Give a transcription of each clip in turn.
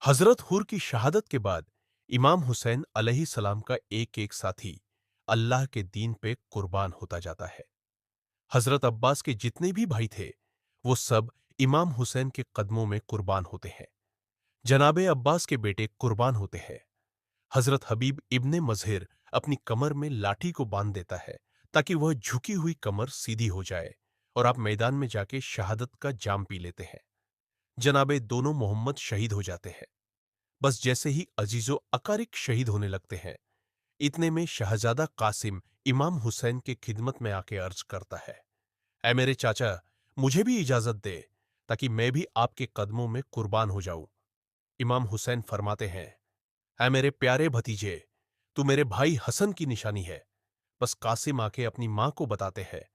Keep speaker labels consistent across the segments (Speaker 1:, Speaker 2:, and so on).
Speaker 1: हजरत हुर की शहादत के बाद इमाम हुसैन अलैहिस्सलाम का एक एक साथी अल्लाह के दीन पे कुर्बान होता जाता है। हजरत अब्बास के जितने भी भाई थे वो सब इमाम हुसैन के कदमों में कुर्बान होते हैं। जनाबे अब्बास के बेटे कुर्बान होते हैं। हजरत हबीब इब्ने मजहिर अपनी कमर में लाठी को बांध देता है ताकि वह झुकी हुई कमर सीधी हो जाए और आप मैदान में जाके शहादत का जाम पी लेते हैं। जनाबे दोनों मोहम्मद शहीद हो जाते हैं। बस जैसे ही अजीजो अकारिक शहीद होने लगते हैं, इतने में शहजादा कासिम इमाम हुसैन के खिदमत में आके अर्ज करता है, ऐ मेरे चाचा, मुझे भी इजाजत दे ताकि मैं भी आपके कदमों में कुर्बान हो जाऊं। इमाम हुसैन फरमाते हैं, ऐ मेरे प्यारे भतीजे, तू मेरे भाई हसन की निशानी है। बस कासिम आके अपनी मां को बताते हैं।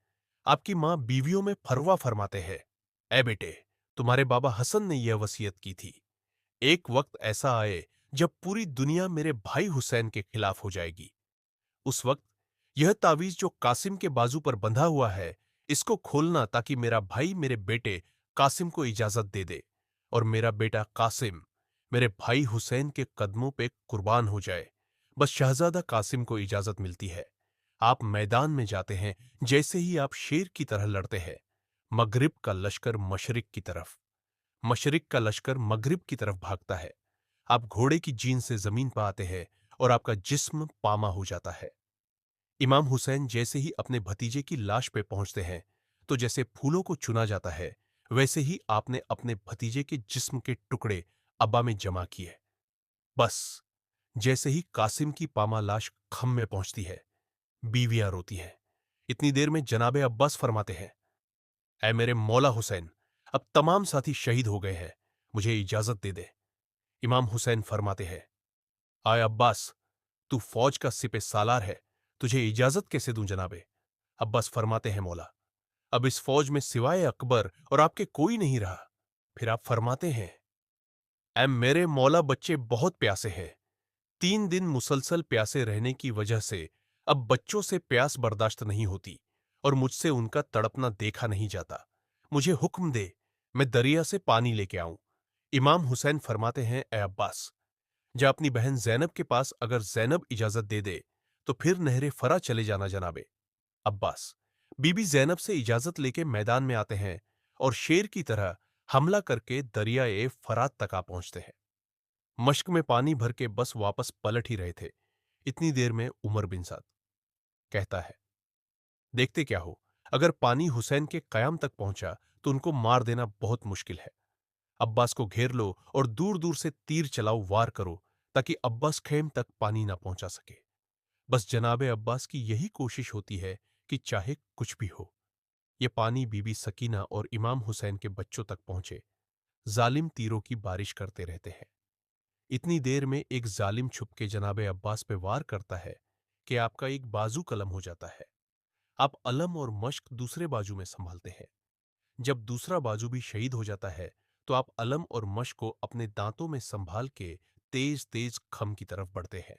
Speaker 1: आपकी मां बीवियों में फरवा फरमाते हैं, ऐ बेटे, तुम्हारे बाबा हसन ने यह वसीयत की थी। एक वक्त ऐसा आए जब पूरी दुनिया मेरे भाई हुसैन के खिलाफ हो जाएगी। उस वक्त यह तावीज जो कासिम के बाजू पर बंधा हुआ है, इसको खोलना ताकि मेरा भाई मेरे बेटे कासिम को इजाजत दे दे और मेरा बेटा कासिम मेरे भाई हुसैन के कदमों पे कुर्बान हो जाए। बस शहजादा कासिम को इजाजत मिलती है। आप मैदान में जाते हैं। जैसे ही आप शेर की तरह लड़ते हैं, मगरिब का लश्कर मशरिक की तरफ, मशरिक का लश्कर मगरिब की तरफ भागता है। आप घोड़े की जीन से जमीन पर आते हैं और आपका जिस्म पामा हो जाता है। इमाम हुसैन जैसे ही अपने भतीजे की लाश पे पहुंचते हैं, तो जैसे फूलों को चुना जाता है, वैसे ही आपने अपने भतीजे के जिस्म के टुकड़े अब्बा में जमा किए। बस जैसे ही कासिम की पामा लाश खम में पहुंचती है, बीवियां रोती हैं। इतनी देर में जनाबे अब्बास फरमाते हैं, ऐ मेरे मौला हुसैन, अब तमाम साथी शहीद हो गए हैं, मुझे इजाजत दे दे। इमाम हुसैन फरमाते हैं, आय अब्बास, तू फौज का सिपे सालार है, तुझे इजाजत कैसे दूं जनाबे। अब्बास फरमाते हैं, मौला, अब इस फौज में सिवाय अकबर और आपके कोई नहीं रहा। फिर आप फरमाते हैं, ऐ मेरे मौला, बच्चे बहुत प्यासे हैं। 3 दिन मुसलसल प्यासे रहने की वजह से अब बच्चों से प्यास बर्दाश्त नहीं होती और मुझसे उनका तड़पना देखा नहीं जाता। मुझे हुक्म दे, मैं दरिया से पानी लेके आऊं। इमाम हुसैन फरमाते हैं, ए अब्बास, जा अपनी बहन जैनब के पास, अगर जैनब इजाजत दे दे तो फिर नहरे फरा चले जाना जनाबे। अब्बास बीबी जैनब से इजाजत लेके मैदान में आते हैं और शेर की तरह हमला करके दरियाए फरात तक आ पहुंचते हैं। मश्क में पानी भर के बस वापस पलट ही रहे थे। इतनी देर में उमर बिन साद कहता है, देखते क्या हो, अगर पानी हुसैन के कयाम तक पहुंचा तो उनको मार देना बहुत मुश्किल है। अब्बास को घेर लो और दूर दूर से तीर चलाओ, वार करो ताकि अब्बास खेम तक पानी ना पहुंचा सके। बस जनाबे अब्बास की यही कोशिश होती है कि चाहे कुछ भी हो, ये पानी बीबी सकीना और इमाम हुसैन के बच्चों तक पहुंचे। जालिम तीरों की बारिश करते रहते हैं। इतनी देर में एक जालिम छुप के जनाबे अब्बास पे वार करता है कि आपका एक बाजू कलम हो जाता है। आप अलम और मश्क दूसरे बाजू में संभालते हैं। जब दूसरा बाजू भी शहीद हो जाता है, तो आप अलम और मश्क को अपने दांतों में संभाल के तेज तेज खम की तरफ बढ़ते हैं।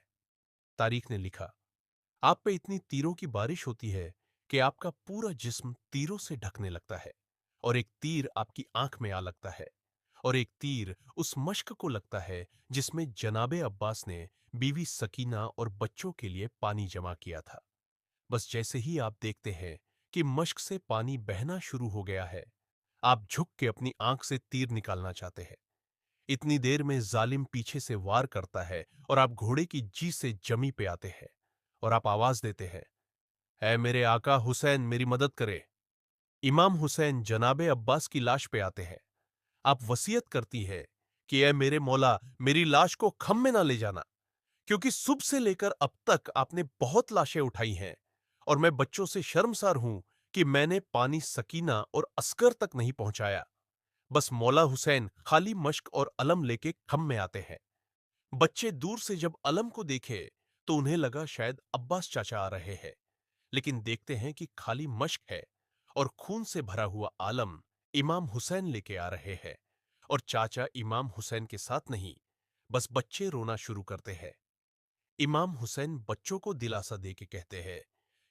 Speaker 1: तारीख ने लिखा, आप पे इतनी तीरों की बारिश होती है कि आपका पूरा जिस्म तीरों से ढकने लगता है और एक तीर आपकी आंख में आ लगता है और एक तीर उस मश्क को लगता है जिसमें जनाबे अब्बास ने बीवी सकीना और बच्चों के लिए पानी जमा किया था। बस जैसे ही आप देखते हैं कि मश्क से पानी बहना शुरू हो गया है, आप झुक के अपनी आंख से तीर निकालना चाहते हैं। इतनी देर में जालिम पीछे से वार करता है और आप घोड़े की जी से जमी पे आते हैं और आप आवाज देते हैं, ऐ मेरे आका हुसैन, मेरी मदद करे। इमाम हुसैन जनाबे अब्बास की लाश पे आते हैं। आप वसीयत करती है कि ऐ मेरे मौला, मेरी लाश को खम में ना ले जाना, क्योंकि सुबह से लेकर अब तक आपने बहुत लाशें उठाई हैं और मैं बच्चों से शर्मसार हूं कि मैंने पानी सकीना और अस्कर तक नहीं पहुंचाया। बस मौला हुसैन खाली मश्क और अलम लेके खम में आते हैं। बच्चे दूर से जब अलम को देखे तो उन्हें लगा शायद अब्बास चाचा आ रहे हैं, लेकिन देखते हैं कि खाली मश्क है और खून से भरा हुआ आलम इमाम हुसैन लेके आ रहे हैं और चाचा इमाम हुसैन के साथ नहीं। बस बच्चे रोना शुरू करते हैं। इमाम हुसैन बच्चों को दिलासा दे के कहते हैं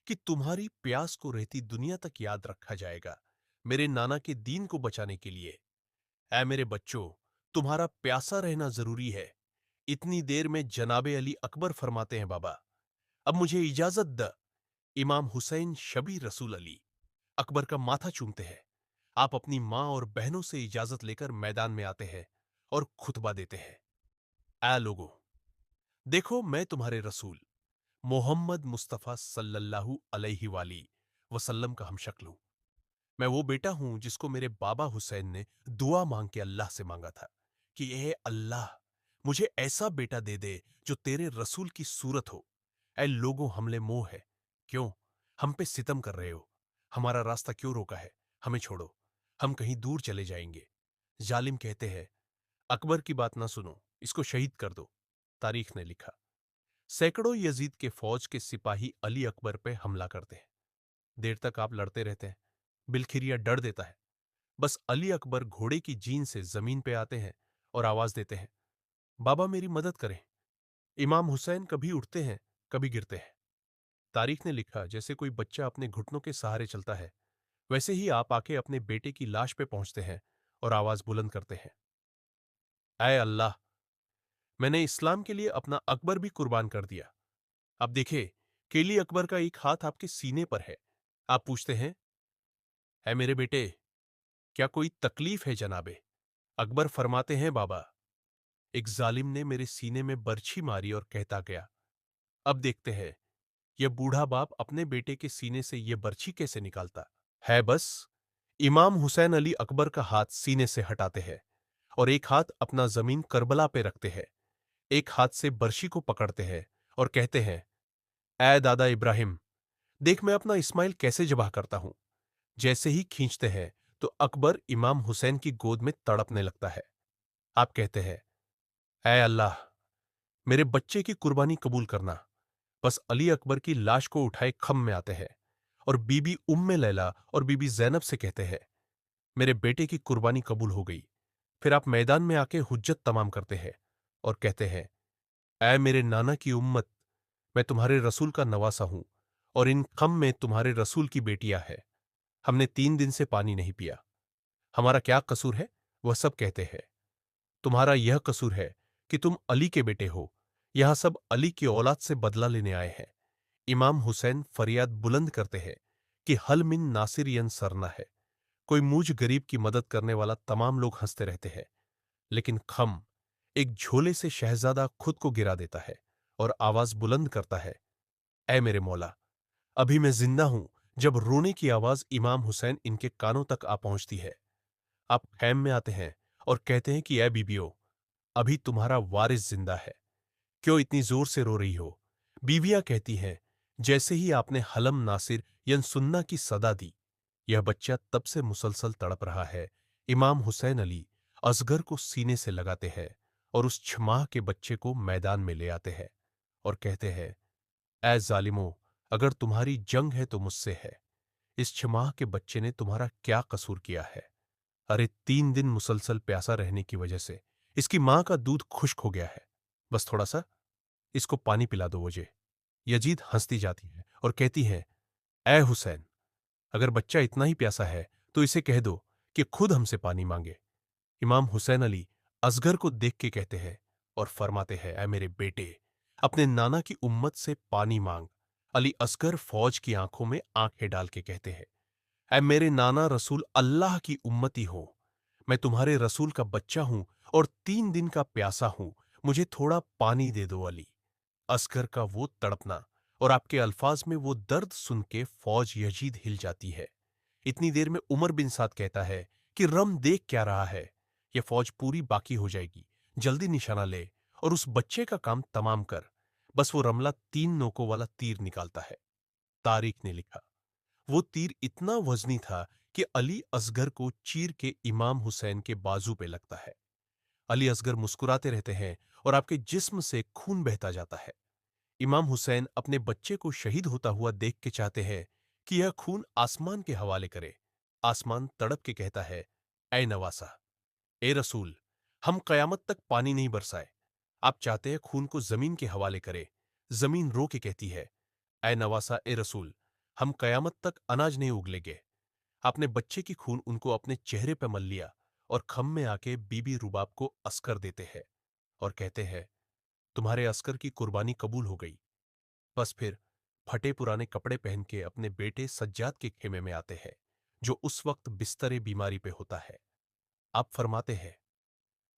Speaker 1: कि तुम्हारी प्यास को रहती दुनिया तक याद रखा जाएगा, मेरे नाना के दीन को बचाने के लिए। ऐ मेरे बच्चों, तुम्हारा प्यासा रहना जरूरी है। इतनी देर में जनाबे अली अकबर फरमाते हैं, बाबा अब मुझे इजाजत द। इमाम हुसैन शबी रसूल अली अकबर का माथा चूमते हैं। आप अपनी मां और बहनों से इजाजत लेकर मैदान में आते हैं और खुतबा देते हैं। ऐ लोगों, देखो मैं तुम्हारे रसूल मोहम्मद मुस्तफा सल्लल्लाहु अलैहि वाली वसल्लम का हमशक्ल हूं। मैं वो बेटा हूं जिसको मेरे बाबा हुसैन ने दुआ मांग के अल्लाह से मांगा था कि ए अल्लाह, मुझे ऐसा बेटा दे दे जो तेरे रसूल की सूरत हो। ऐ लोगों, हमले मोह है। क्यों हम पे सितम कर रहे हो? हमारा रास्ता क्यों रोका है? हमें छोड़ो, हम कहीं दूर चले जाएंगे। जालिम कहते हैं, अकबर की बात ना सुनो, इसको शहीद कर दो। तारीख ने लिखा, सैकड़ों यजीद के फौज के सिपाही अली अकबर पे हमला करते हैं। देर तक आप लड़ते रहते हैं। बिलखिरिया डर देता है। बस अली अकबर घोड़े की जीन से जमीन पे आते हैं और आवाज देते हैं, बाबा मेरी मदद करें। इमाम हुसैन कभी उठते हैं, कभी गिरते हैं। तारीख ने लिखा, जैसे कोई बच्चा अपने घुटनों के सहारे चलता है, वैसे ही आप आके अपने बेटे की लाश पे पहुंचते हैं और आवाज बुलंद करते हैं, ऐ अल्लाह, मैंने इस्लाम के लिए अपना अकबर भी कुर्बान कर दिया। अब देखिए, केली अकबर का एक हाथ आपके सीने पर है। आप पूछते हैं, है मेरे बेटे, क्या कोई तकलीफ है जनाबे? अकबर फरमाते हैं, बाबा एक जालिम ने मेरे सीने में बर्छी मारी और कहता गया। अब देखते हैं यह बूढ़ा बाप अपने बेटे के सीने से यह बर्छी कैसे निकालता है। बस इमाम हुसैन अली अकबर का हाथ सीने से हटाते हैं और एक हाथ अपना जमीन करबला पे रखते हैं। एक हाथ से बर्छी को पकड़ते हैं और कहते हैं, ऐ दादा इब्राहिम, देख मैं अपना इस्माइल कैसे जबाह करता हूं। जैसे ही खींचते हैं तो अकबर इमाम हुसैन की गोद में तड़पने लगता है। आप कहते हैं, ऐ अल्लाह, मेरे बच्चे की कुर्बानी कबूल करना। बस अली अकबर की लाश को उठाए खम में आते हैं और बीबी उम्मे लैला और बीबी जैनब से कहते हैं, मेरे बेटे की कुर्बानी कबूल हो गई। फिर आप मैदान में आके हुज्जत तमाम करते हैं और कहते हैं, ऐ मेरे नाना की उम्मत, मैं तुम्हारे रसूल का नवासा हूं और इन खम में तुम्हारे रसूल की बेटियां हैं। हमने 3 दिन से पानी नहीं पिया। हमारा क्या कसूर है? वह सब कहते हैं, तुम्हारा यह कसूर है कि तुम अली के बेटे हो। यहां सब अली की औलाद से बदला लेने आए हैं। इमाम हुसैन फरियाद बुलंद करते हैं कि हल मिन नासिर यन सरना है। कोई मूझ गरीब की मदद करने वाला? तमाम लोग हंसते रहते हैं। लेकिन खम एक झोले से शहजादा खुद को गिरा देता है और आवाज बुलंद करता है, ऐ मेरे मौला, अभी मैं जिंदा हूं जब रोने की आवाज इमाम हुसैन इनके कानों तक आ पहुंचती है। आप खैम में आते हैं और कहते हैं कि ऐ बीबियों, अभी तुम्हारा वारिस जिंदा है। क्यों इतनी जोर से रो रही हो? बीवियां कहती हैं, जैसे ही आपने हलम नासिर यन सुन्ना की सदा दी, यह बच्चा तब से मुसलसल तड़प रहा है। इमाम हुसैन अली असगर को सीने से लगाते हैं और उस 6 माह के बच्चे को मैदान में ले आते हैं और कहते हैं, ऐ जालिमो, अगर तुम्हारी जंग है तो मुझसे है। इस 6 माह के बच्चे ने तुम्हारा क्या कसूर किया है? अरे 3 दिन मुसलसल प्यासा रहने की वजह से इसकी मां का दूध खुश्क हो गया है। बस थोड़ा सा इसको पानी पिला दो मुझे। यजीद हंसती जाती है और कहती है, ऐ हुसैन, अगर बच्चा इतना ही प्यासा है तो इसे कह दो कि खुद हमसे पानी मांगे। इमाम हुसैन अली असगर को देख के कहते हैं और फरमाते हैं, ऐ मेरे बेटे, अपने नाना की उम्मत से पानी मांग। अली असगर फौज की आंखों में आंखें डाल के कहते हैं, ऐ मेरे नाना रसूल अल्लाह की उम्मती हो, मैं तुम्हारे रसूल का बच्चा हूं और 3 दिन का प्यासा हूं। मुझे थोड़ा पानी दे दो अली। असगर का वो तड़पना और आपके अल्फाज में वो दर्द सुन के फौज यजीद हिल जाती है। इतनी देर में उमर बिन साद कहता है कि रम देख क्या रहा है, यह फौज पूरी बाकी हो जाएगी। जल्दी निशाना ले और उस बच्चे का काम तमाम कर। बस वो रमला 3 नोकों वाला तीर निकालता है। तारीख ने लिखा, वो तीर इतना वजनी था कि अली असगर को चीर के इमाम हुसैन के बाजू पे लगता है। अली असगर मुस्कुराते रहते हैं और आपके जिस्म से खून बहता जाता है। इमाम हुसैन अपने बच्चे को शहीद होता हुआ देख के चाहते हैं कि यह खून आसमान के हवाले करे। आसमान तड़प के कहता है, ऐ नवासा, ए रसूल, हम कयामत तक पानी नहीं बरसाए। आप चाहते हैं खून को जमीन के हवाले करे। जमीन रो के कहती है, ऐ नवासा, ए रसूल, हम कयामत तक अनाज नहीं उगलेंगे। आपने बच्चे की खून उनको अपने चेहरे पर मल लिया और खम में आके बीबी रुबाब को अस्कर देते हैं और कहते हैं, तुम्हारे अस्कर की कुर्बानी कबूल हो गई। बस फिर फटे पुराने कपड़े पहन के अपने बेटे सज्जाद के खेमे में आते हैं, जो उस वक्त बिस्तरे बीमारी पे होता है। आप फरमाते हैं,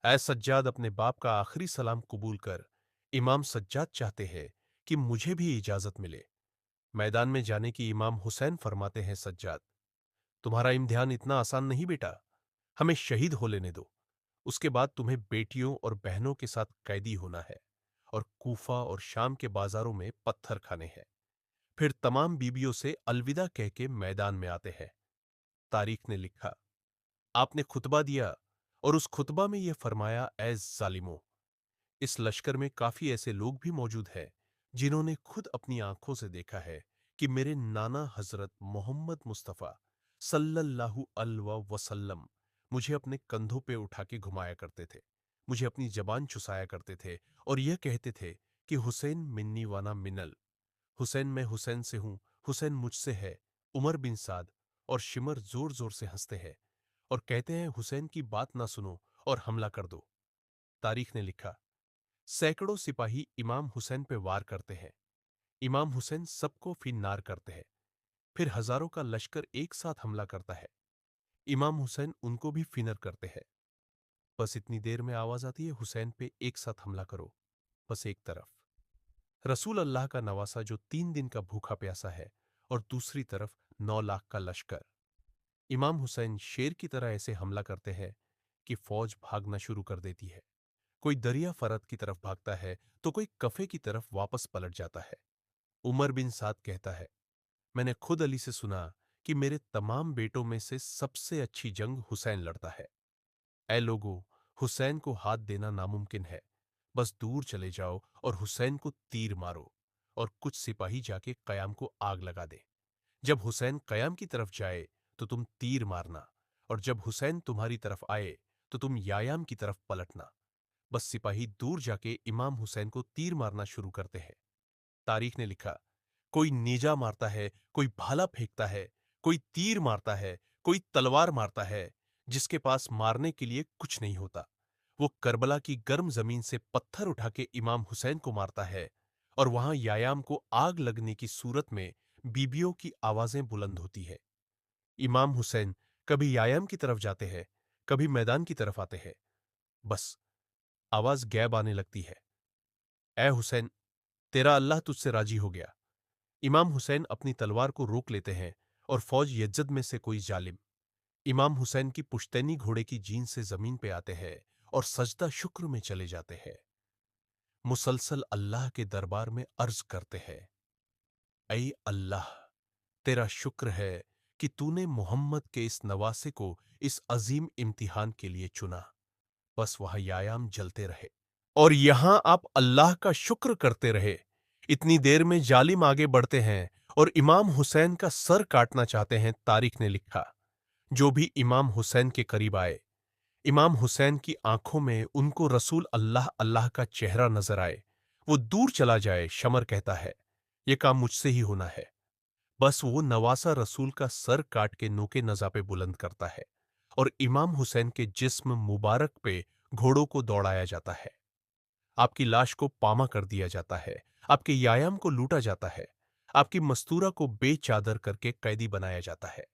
Speaker 1: ऐ सज्जाद, अपने बाप का आखिरी सलाम कबूल कर। इमाम सज्जाद चाहते हैं कि मुझे भी इजाजत मिले मैदान में जाने की। इमाम हुसैन फरमाते हैं, सज्जाद, तुम्हारा इम्तिहान इतना आसान नहीं बेटा, हमें शहीद हो लेने दो। उसके बाद तुम्हें बेटियों और बहनों के साथ कैदी होना है और कूफा और शाम के बाजारों में पत्थर खाने हैं। फिर तमाम बीबियों से अलविदा कह के मैदान में आते हैं। तारीख ने लिखा, आपने खुतबा दिया और उस खुतबा में यह फरमाया, ऐ जालिमों, इस लश्कर में काफी ऐसे लोग भी मौजूद हैं जिन्होंने खुद अपनी आंखों से देखा है कि मेरे नाना हजरत मोहम्मद मुस्तफा सल्लल्लाहु अलैहि वसल्लम मुझे अपने कंधों पे उठा के घुमाया करते थे, मुझे अपनी जबान चुसाया करते थे और यह कहते थे कि हुसैन मिन्नी वाना मिनल, हुसैन मैं हुसैन से हूं, हुसैन मुझसे है। उमर बिन साद और शिमर जोर जोर से हंसते हैं और कहते हैं, हुसैन की बात ना सुनो और हमला कर दो। तारीख ने लिखा, सैकड़ों सिपाही इमाम हुसैन पे वार करते हैं। इमाम हुसैन सबको फिन्नार करते हैं। फिर हजारों का लश्कर एक साथ हमला करता है। इमाम हुसैन उनको भी फिनर करते हैं। बस इतनी देर में आवाज आती है, हुसैन पे एक साथ हमला करो। बस एक तरफ रसूल अल्लाह का नवासा जो 3 दिन का भूखा प्यासा है और दूसरी तरफ 9 लाख का लश्कर। इमाम हुसैन शेर की तरह ऐसे हमला करते हैं कि फौज भागना शुरू कर देती है। कोई दरिया फरत की तरफ भागता है तो कोई कफे की तरफ वापस पलट जाता है। उमर बिन साद कहता है, मैंने खुद अली से सुना कि मेरे तमाम बेटों में से सबसे अच्छी जंग हुसैन लड़ता है। ऐ लोगों, हुसैन को हाथ देना नामुमकिन है। बस दूर चले जाओ और हुसैन को तीर मारो। और कुछ सिपाही जाके कयाम को आग लगा दे। जब हुसैन कयाम की तरफ जाए तो तुम तीर मारना, और जब हुसैन तुम्हारी तरफ आए तो तुम यायाम की तरफ पलटना। बस सिपाही दूर जाके इमाम हुसैन को तीर मारना शुरू करते हैं। तारीख ने लिखा, कोई नेजा मारता है, कोई भाला फेंकता है, कोई तीर मारता है, कोई तलवार मारता है। जिसके पास मारने के लिए कुछ नहीं होता, वो करबला की गर्म जमीन से पत्थर उठा के इमाम हुसैन को मारता है। और वहां यायाम को आग लगने की सूरत में बीबियों की आवाजें बुलंद होती है। इमाम हुसैन कभी यायाम की तरफ जाते हैं, कभी मैदान की तरफ आते हैं। बस आवाज गैब आने लगती है, ए हुसैन, तेरा अल्लाह तुझसे राजी हो गया। इमाम हुसैन अपनी तलवार को रोक लेते हैं और फौज यज्जद में से कोई जालिम इमाम हुसैन की पुश्तैनी घोड़े की जीन से जमीन पे आते हैं और सजदा शुक्र में चले जाते हैं। मुसलसल अल्लाह के दरबार में अर्ज करते हैं, ऐ अल्लाह, तेरा शुक्र है कि तूने मोहम्मद के इस नवासे को इस अजीम इम्तिहान के लिए चुना। बस वहां यायाम जलते रहे और यहां आप अल्लाह का शुक्र करते रहे। इतनी देर में जालिम आगे बढ़ते हैं और इमाम हुसैन का सर काटना चाहते हैं। तारीख ने लिखा, जो भी इमाम हुसैन के करीब आए, इमाम हुसैन की आंखों में उनको रसूल अल्लाह अल्लाह का चेहरा नजर आए, वो दूर चला जाए। शमर कहता है, यह काम मुझसे ही होना है। बस वो नवासा रसूल का सर काट के नोके नजा पे बुलंद करता है और इमाम हुसैन के जिस्म मुबारक पे घोड़ों को दौड़ाया जाता है। आपकी लाश को पामा कर दिया जाता है, आपके यायाम को लूटा जाता है, आपकी मस्तूरा को बेचादर करके कैदी बनाया जाता है।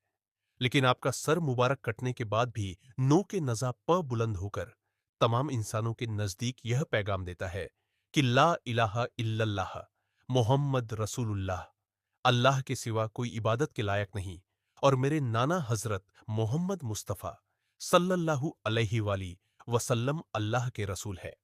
Speaker 1: लेकिन आपका सर मुबारक कटने के बाद भी नो के नजा प बुलंद होकर तमाम इंसानों के नजदीक यह पैगाम देता है कि ला इलाहा इल्लल्लाह, मोहम्मद रसूलुल्लाह, अल्लाह के सिवा कोई इबादत के लायक नहीं और मेरे नाना हजरत मोहम्मद मुस्तफा सल्लल्लाहु अलैहि वसल्लम अल्लाह के रसूल है।